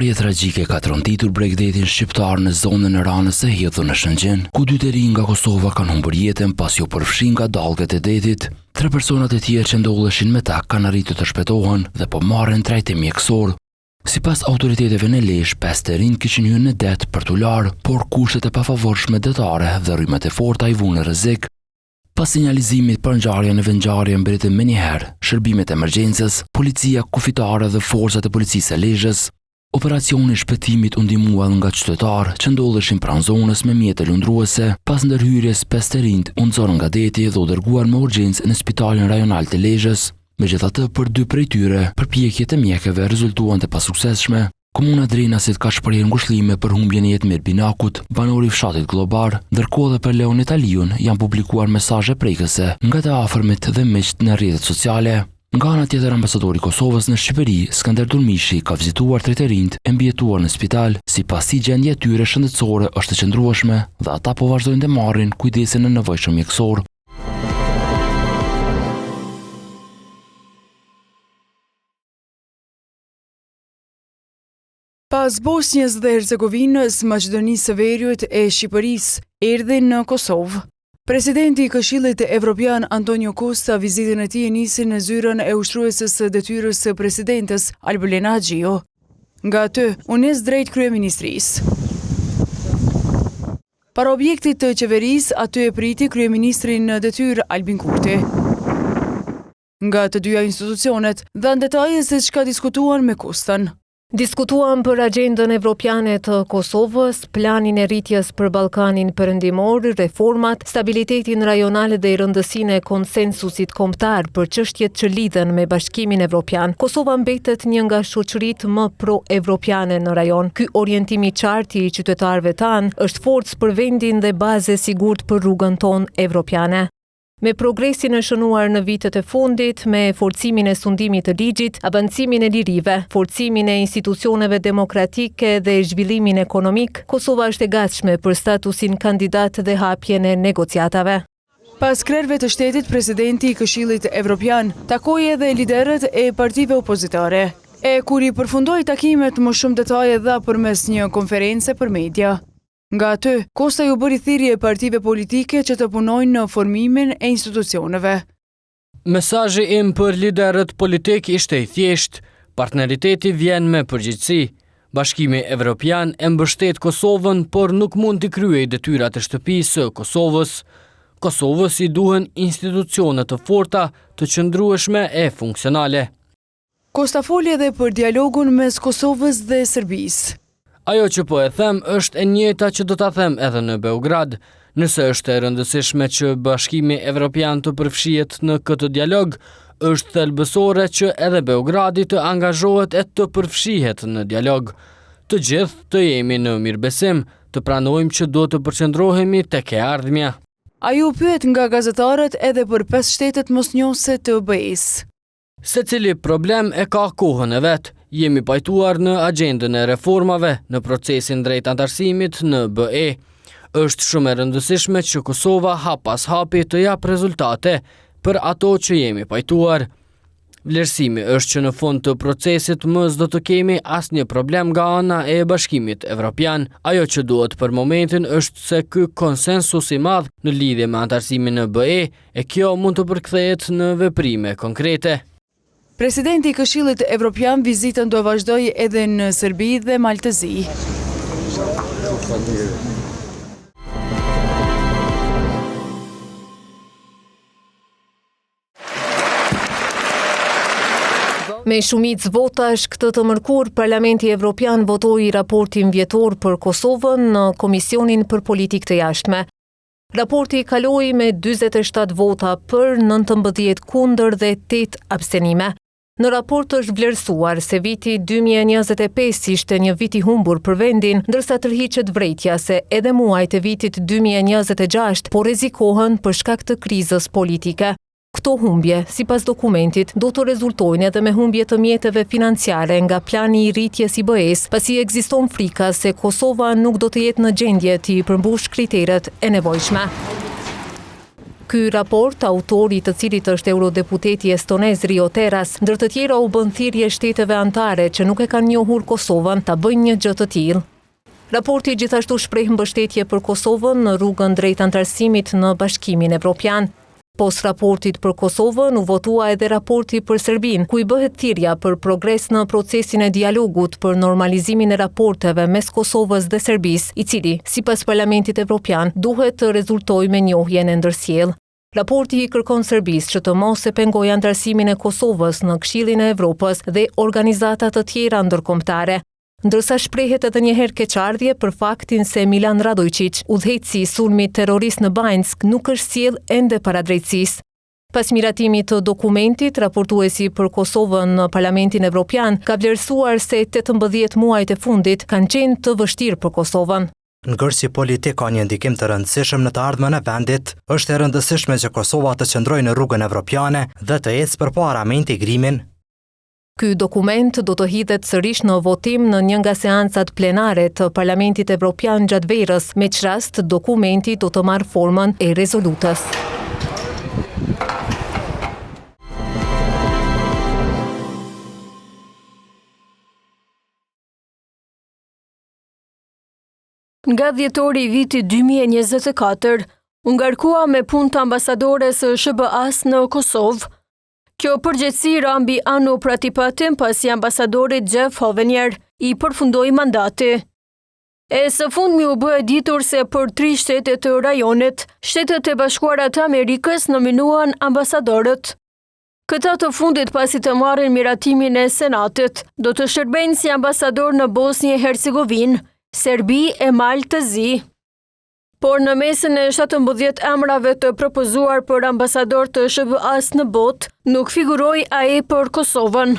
Ngjarje tragjike ka tronditur Bregdetin shqiptar në zonën e Ranës së Hedhur në Shëngjin, ku 2 të rinj nga Kosova kanë humbur jetën pasi u përfshin nga dallgët e detit. 3 personat e tjerë që ndolleshin me ta kanë arritur të shpëtohen dhe po marrin trajtim mjekësor. Sipas autoriteteve në Lezhë, 5 të rinj kishin hyrë në det për t'u larë, por kushtet e pafavorshme detare dhe rrymat e forta i vunë në rrezik. Pas sinjalizimit për ngjarjen e vendngjarje mbretën menjëherë shërbimet e emergjencës, policia kufitare dhe forcat e policisë së Lezhës. Operacioni i shpëtimit u ndihmuar nga qytetarë që ndodheshin pranë zonës me mjete lundruese. Pas ndërhyrjes 5 të rinjt u nxorën nga deti dhe u dërguar me urgjencë në spitalin rajonal të Lezhës. Megjithatë, për 2 prej tyre, përpjekjet e mjekëve rezultuan të pasuksesshme. Komuna Drenasit ka shprehur ngushëllime për humbjen e Jetmir Binakut, banori i fshatit Gllobar, ndërkohë dhe për Leonid Aliun janë publikuar mesazhe prekëse nga të afërmit dhe miqt në rrjetet sociale. Nga ana tjetër, ambasadori i Kosovës në Shqipëri, Skënder Durmishi, ka vizituar 3 të rinjt e mbijetuar në spital, sipas si gjendja e tyre shëndetësore është e qëndrueshme dhe ata po vazhdojnë të marrin kujdesin e nevojshëm mjekësor. Pas Bosnjës dhe Hercegovinës, Maqedonisë së Veriut e Shqipërisë erdhin në Kosovë. Presidenti i Këshillit Evropian Antonio Costa vizitën e tij e nisi në zyrën e ushtruesës së detyrës së presidentes Albulena Xhio. Nga aty u nis drejt kryeministrisë. Para objektit të qeverisë, aty e priti kryeministrin në detyrë Albin Kurti. Nga të dyja institucionet dhanë detaje se çka diskutuan me Kostan. Diskutuan për agjendën evropiane të Kosovës, planin e rritjes për Ballkanin Perëndimor, reformat, stabilitetin rajonal dhe rëndësinë e konsensusit kombëtar për çështjet që lidhen me Bashkimin Evropian. Kosova mbetet një nga shoqëritë më pro-evropiane në rajon. Ky orientim i qartë i qytetarëve tanë është forcë për vendin dhe bazë e sigurt për rrugën tonë evropiane. Me progresin e shënuar në vitet e fundit, me forcimin e sundimit të ligjit, avancimin e lirive, forcimin e institucioneve demokratike dhe zhvillimin ekonomik, Kosova është e gatshme për statusin kandidat dhe hapjen e negociatave. Pas krerëve të shtetit, presidenti i Këshillit Evropian takoi edhe liderët e partive opozitare. Kur i përfundoi takimet, më shumë detaje dha përmes një konference për media. Nga aty, Kosta ju bëri thirrje partive politike që të punojnë në formimin e institucioneve. Mesazhi im për liderët politik ishte i thjeshtë: partneriteti vjen me përgjegjësi. Bashkimi Evropian e mbështet Kosovën, por nuk mund t'i kryej detyrat e shtëpisë së Kosovës. Kosovës i duhen institucione të forta, të qëndrueshme e funksionale. Kosta foli edhe për dialogun mes Kosovës dhe Serbisë. Ajo që po e them është e njëjta që do ta them edhe në Beograd. Nëse është e rëndësishme që Bashkimi Evropian të përfshihet në këtë dialog, është thelbësore që edhe Beogradi të angazhohet e të përfshihet në dialog. Të gjithë të jemi në mirëbesim, të pranojmë që do të përqendrohemi tek e ardhmja. Ai u pyet nga gazetarët edhe për 5 shtetet mosnjohëse të BE-s. Secili problem e ka kohën e vet. Jemi pajtuar në agjendën e reformave, në procesin drejt antarësimit në BE. Është shumë e rëndësishme që Kosova hap pas hapi të jap rezultate për ato që jemi pajtuar. Vlerësimi është që në fund të procesit më s'do të kemi asnjë problem nga ana e Bashkimit Evropian. Ajo që duhet për momentin është se ky konsensus i madh në lidhje me antarësimin në BE e kjo mund të përkthehet në veprime konkrete. Presidenti i Këshillit Evropian vizitën do vazhdojë edhe në Serbi dhe Maltëzi. Me shumicë votash këtë të mërkur, Parlamenti Evropian votoi raportin vjetor për Kosovën në Komisionin për Politikë të Jashtme. Raporti kaloi me 47 vota për, 19 kundër dhe 8 abstenime. Në raport është vlerësuar se viti 2025 ishte një vit i humbur për vendin, ndërsa tërhiqet vërejtja se edhe muajt e vitit 2026 po rrezikohen për shkak të krizës politike. Këto humbje, sipas dokumentit, do të rezultojnë edhe me humbje të mjeteve financiare nga plani i rritjes i BE-s, pasi ekziston frika se Kosova nuk do të jetë në gjendje të i përmbush kriteret e nevojshme. Ky raport, autori të cilit është eurodeputeti estonez Rio Teras, ndër të tjera u bën thirrje shteteve anëtare që nuk e kanë njohur Kosovën ta bëjnë një gjë të tillë. Raporti gjithashtu shpreh mbështetje për Kosovën në rrugën drejt antarësimit në Bashkimin Evropian. Pas raportit për Kosovën, u votua edhe raporti për Serbinë, ku i bëhet thirrja për progres në procesin e dialogut për normalizimin e raporteve mes Kosovës dhe Serbisë, i cili, sipas Parlamentit Evropian, duhet të rezultojë me njohjen e ndërsjellë. Raporti i kërkon Serbisë që të mos e pengojë antarësimin e Kosovës në Këshillin e Evropës dhe organizata të tjera ndërkombëtare. Ndërsa shprehet edhe një herë keqardhje për faktin se Milan Radojčić, udhëheqësi i sulmit terrorist në Banjsk, nuk është sjell ende para drejtësisë. Pas miratimit të dokumentit, raportuesi për Kosovën në Parlamentin Evropian ka vlerësuar se 18 muajt e fundit kanë qenë të vështirë për Kosovën. Ngërsi politik ka një ndikim të rëndësishëm në të ardhmen e vendit, është e rëndësishme që Kosova të qëndrojë në rrugën evropiane dhe të ecë përpara me integrimin. Ky dokument do të hidhet sërish në votim në një nga seancat plenare të Parlamentit Evropian gjatë verës, me që rast dokumenti do të marrë formën e rezolutës. Nga dhjetori i vitit 2024, u ngarkua me punë të ambasadores së SBA-s në Kosovë. Kjo përgjegjësi ra mbi Anu Pratipatin pasi ambasadorit Jeff Hovenier i përfundoi mandati. E së fundmi u bë e ditur se për 3 shtete të rajonit, Shtetet e Bashkuara të Amerikës nominuan ambasadorët. Këta të fundit pasi të marrin miratimin e Senatit, do të shërbejnë si ambasador në Bosnjë e Hercegovinë, Serbi e Maltë të Zi. Por në mesin e 17 emrave të propozuar për ambasador të SBA-s në botë, nuk figuroi ai për Kosovën.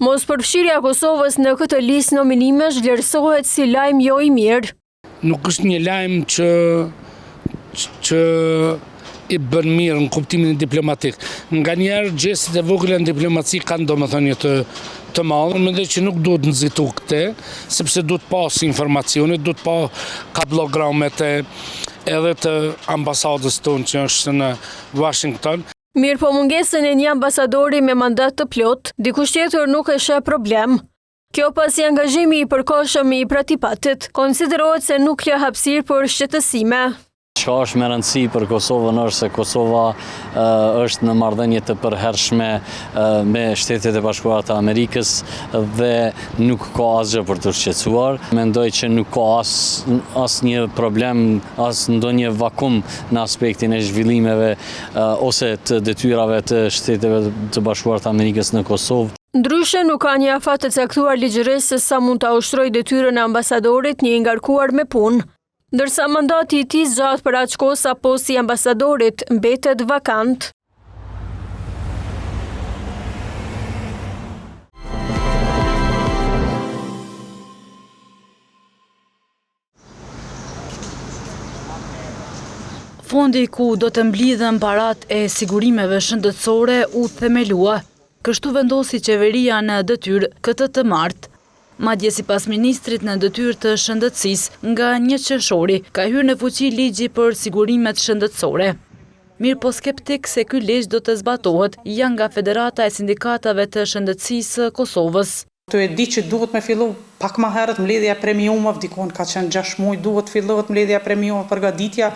Mos përfshirja e Kosovës në këtë listë nominimesh vlerësohet si lajm jo i mirë. Nuk është një lajm që i bën mirë në kuptimin diplomatik. Nganjëherë gjestet e vogla në diplomaci kanë domethënie të madhe, mendoj që nuk duhet nxitu këtë, sepse duhet pas informacione, duhet pa kablogramet edhe të ambasadës tonë që është në Washington. Mirë po mungesën e një ambasadori me mandat të plot, dikush tjetër nuk e sheh problem. Kjo pasi angazhimi i përkohshëm i Pratipatit konsiderohet se nuk lë hapësirë për shqetësime. Çka është me rëndësi për Kosovën është se Kosova është në marrëdhënie të përhershme me Shtetet e Bashkuara të Amerikës dhe nuk ka asgjë për të shqetësuar. Mendoj që nuk ka asnjë problem, as ndonjë vakum në aspektin e zhvillimeve ose të detyrave të Shteteve të Bashkuara të Amerikës në Kosovë. Ndryshe nuk ka një afat të caktuar ligjëresë se sa mund ta ushtrojë detyrën e ambasadorit një i ngarkuar me punë. Ndërsa mandati i tij zgjat për aq kohë sa posti i ambasadorit mbetet vakant. Fondi ku do të mblidhen parat e sigurimeve shëndetësore u themelua. Kështu vendosi qeveria në detyrë këtë të martë. Madje sipas ministrit në detyrë të shëndetësisë, nga 1 qershori ka hyrë në fuqi ligji për sigurimet shëndetësore. Mirë po skeptik se ky ligj do të zbatohet janë nga Federata e Sindikatave të Shëndetësisë Kosovës. Të e di që duhet me fillu pak më herët mbledhja premiumave, dikon ka qenë 6 muaj, duhet fillohet mbledhja premiumave, përgatitja,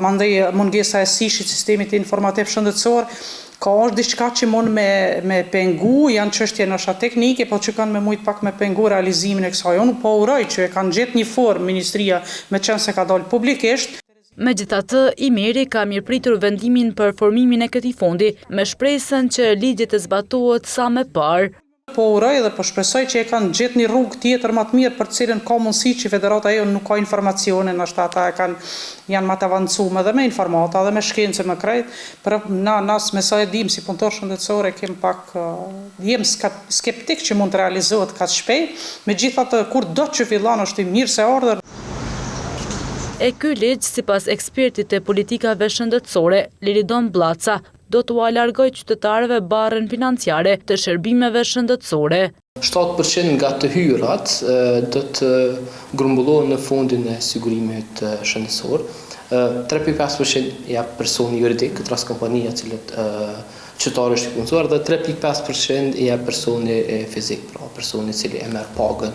mandej mungesa e sishit sistemit informativ shëndetësor. Ka është diçka që mund me pengu, janë çështje nësha teknike, po që kanë me mujt pak me pengu realizimin e kësaj. Unë po uroj që e kanë gjetë një formë ministria me qenë se ka dalë publikisht. Megjithatë, Imeri ka mirëpritur vendimin për formimin e këtij fondi me shpresën që ligji të zbatohet sa më parë. Po uroj dhe po shpresoj që e kanë gjetë një rrugë tjetër më të mirë për cilën ka mundësi që Federata jonë nuk ka informacione, nështë ata janë më të avancuar edhe me informata dhe me shkencë më krejt, për nas me sa e dim si punëtor shëndetësore jem skeptik që mund të realizohet kaq shpejt, megjithatë kur do që fillon është i mirë se ardhur. E ky ligj, sipas ekspertit e politikave shëndetësore, Liridon Blaca, do t'u alargoj qytetarëve barrën financiare të shërbimeve shëndetësore. 7% nga të hyrat do të grumbullohen në fondin e sigurimit shëndetësor 3.5% jep personi juridik, këtë rast kompania cilët qytetarë është i punësuar, dhe 3.5% jep personi fizik, pra personi cili e merr pagën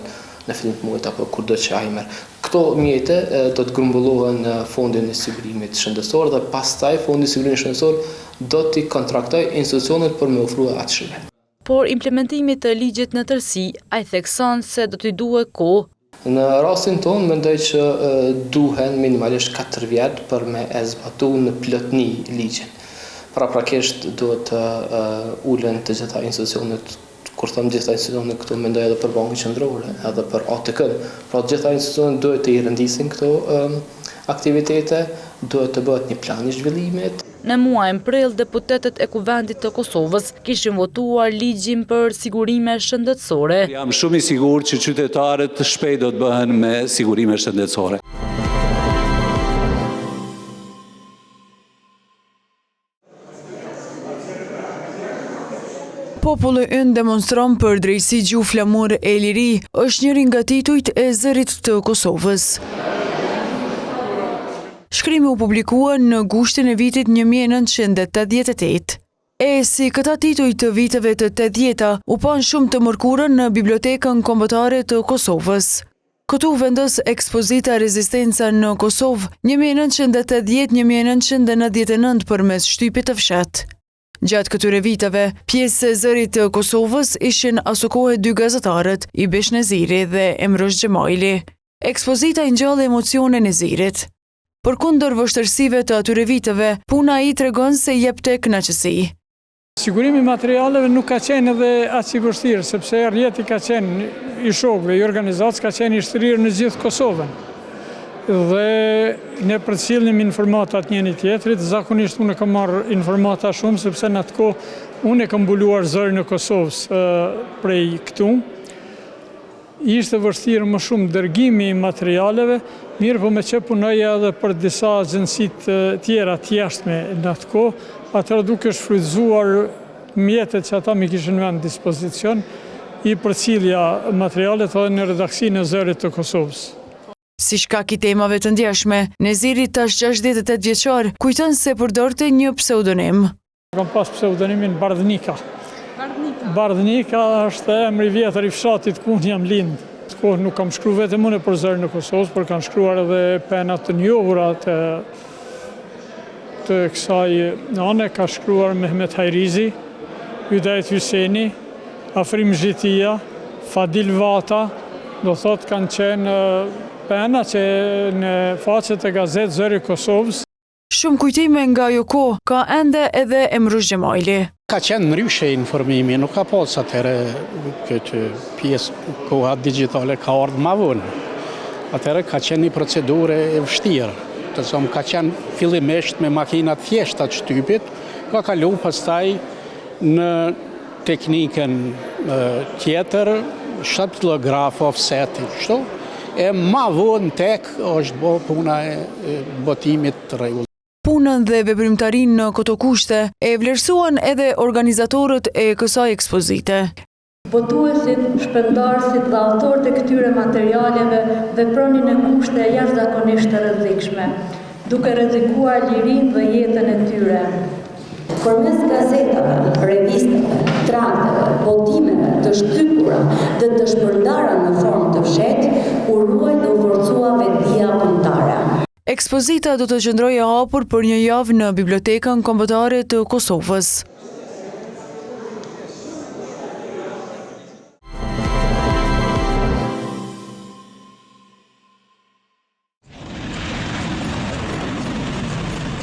në fillim të muajit apo kurdo që ai merr. Këto mjete do të grumbullohen në fondin e sigurimit shëndetësor dhe pastaj fondi i sigurimit shëndetësor do t'i kontraktoj institucionet për me ofruar atë shërbim. Por implementimi të ligjit në tërësi, ai thekson se do t'i duhet kohë. Në rastin tonë, mendoj që duhen minimalisht 4 vjet për me e zbatu në plotni ligjin. Praktikisht duhet të ulen të gjitha institucionet, kur them gjitha institucionet këtu mendoj edhe për Bankën Qendrore, edhe për ATK-n. Pra të gjitha institucionet duhet të i rëndisin këto aktivitete, duhet të bëhet një plan i zhvillimit. Në muajin prill, deputetët e Kuvendit të Kosovës kishin votuar ligjin për sigurime shëndetësore. Jam shumë i sigurt që qytetarët shpejt do të bëhen me sigurime shëndetësore. Populli ynë demonstron për drejtësi gjuhë flamur e liri, është njëri nga titujt e Zërit të Kosovës. Shkrimi u publikua në gushtin e vitit 1988. Si këta tituj të viteve të 80-ta u pan shumë të mërkurën në Bibliotekën Kombëtare të Kosovës. Këtu vendos ekspozita Rezistenca në Kosovë 1980-1999 përmes shtypit të fshat. Gjatë këtyre viteve, pjesë e Zërit të Kosovës ishin asukohet 2 gazetarët, Ibesh Neziri dhe Emrosh Gjemajli. Ekspozita i ngjall emocionin e Zirit. Përkundër vështërsive të atyre viteve, puna i tregon se jep tek kënaqësi. Sigurimi materialeve nuk ka qenë edhe aq i vështirë, sepse rrjeti ka qenë i shokëve, i organizacës ka qenë i shtrirë në gjithë Kosovën. Dhe ne përcjellim informatat njëri tjetrit, zakonisht unë kam marrë informata shumë, sepse në atë kohë unë kam mbuluar zërin e Kosovës prej këtu. Ishte vështirë më shumë dërgimi i materialeve, mirë po me që punoja edhe për disa agjensit tjera tjashtme në atë kohë, atëra duke shfrytzuar mjetet që ata mi kishin vend dispozicion, i përcjellja materialet edhe në redaksinë e Zërit të Kosovës. Si shkak i temave të ndjeshme, Neziri tash 68 vjeçar kujton se përdorte një pseudonim. Kam pas pseudonimin Bardhnika. Bardhnika është emri vjetër i fshatit ku unë jam lind. Kohë nuk kam shkruar vetëm unë për Zërin e Kosovës, por kanë shkruar edhe penat të njohura të kësaj ane, ka shkruar Mehmet Hajrizi, Ydajt Hyseni, Afrim Zhitia, Fadil Vata, do thot kanë qenë pena që në faqet e gazetë Zëri i Kosovës. Shumë kujtime nga ajo kohë ka ende edhe Emrosh Gjemajli. Ka qenë ndryshe informimi, nuk ka pas atëherë këtë pjesë koha digitale ka ardhur më vonë. Atëherë ka qenë një procedurë e vështirë. Të thonë ka qenë fillimisht me makina të thjeshta të shtypit, ka kalu pastaj në teknikën tjetër, shapilograf, offset, kështu. E ma vonë tek është bo puna e botimit të rregull. Punën dhe veprimtarinë në këto kushte e vlerësuan edhe organizatorët e kësaj ekspozite. Botuesit, shpërndarësit dhe autorët e këtyre materialeve vepronin në kushte jashtëzakonisht të rrezikshme, duke rrezikuar lirinë dhe jetën e tyre. Përmes gazetave, revistave, trakteve, botimeve të shtypura dhe të shpërndara në formë të fshehtë, u ruaj dhe u forcua vetdia kombëtare. Ekspozita do të qëndrojë e hapur për një javë në Bibliotekën Kombëtare të Kosovës.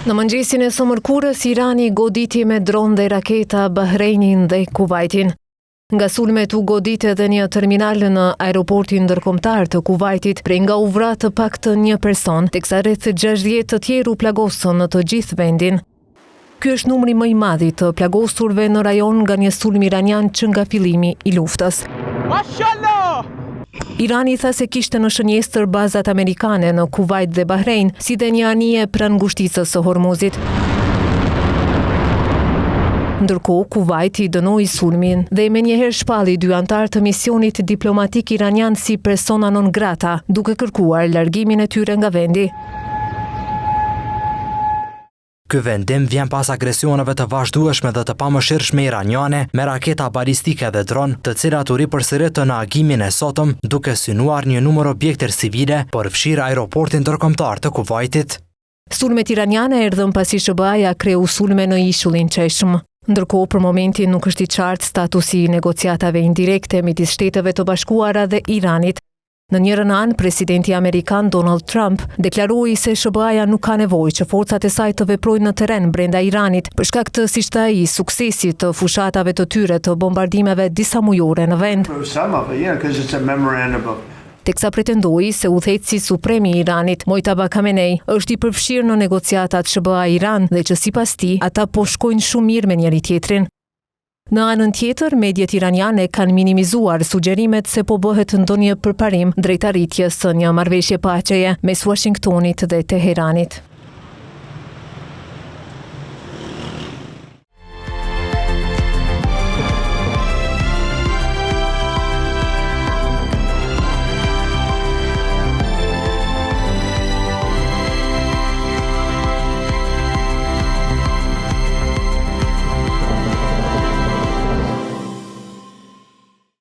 Në mëngjesin e së mërkurës, Irani goditi me dron dhe raketa Bahrejnin dhe Kuvajtin. Nga sulmet u godit edhe një terminal në aeroportin ndërkombëtar të Kuvajtit, prej nga u vra të paktën një person, teksa rreth 60 të tjerë u plagosën në të gjithë vendin. Ky është numri më i madh i të plagosurve në rajon nga një sulm iranian që nga fillimi i luftës. Mashallah! Irani tha se kishte në shënjestër bazat amerikane në Kuvajt dhe Bahrejn, si dhe një anije pranë ngushticës së Hormuzit. Ndërkohë, Kuvajti dënoi sulmin dhe menjëherë shpalli 2 antar të misionit diplomatik iranian si persona non grata, duke kërkuar largimin e tyre nga vendi. Ky vendim vjen pas agresioneve të vazhdueshme dhe të pamëshirshme iraniane me raketa balistike dhe dron, të cilat u ripërsëritën në agimin e sotëm, duke synuar një numër objekte civile, përfshirë aeroportin ndërkombëtar të Kuvajtit. Sulmet iraniane erdhën pasi SBA-ja kreu sulme në ishullin qeshëm. Ndërkohë, për momentin nuk është i qartë statusi i negociatave indirekte midis Shteteve të Bashkuara dhe Iranit. Në njërën anë, presidenti amerikan Donald Trump deklaroi se SBA-ja nuk ka nevojë që forcat e saj të veprojnë në terren brenda Iranit për shkak të, siç tha ai, suksesit të fushatave të tyre të bombardimeve disa mujore në vend. Teksa pretendoi se udhëheqësi suprem i Iranit, Mojtaba Khamenei, është i përfshirë në negociatat SBA-Iran dhe që sipas tij ata po shkojnë shumë mirë me njëri tjetrin. Në anën tjetër, mediat iraniane kanë minimizuar sugjerimet se po bëhet ndonjë përparim drejt arritjes së një marrëveshje paqeje mes Washingtonit dhe Teheranit.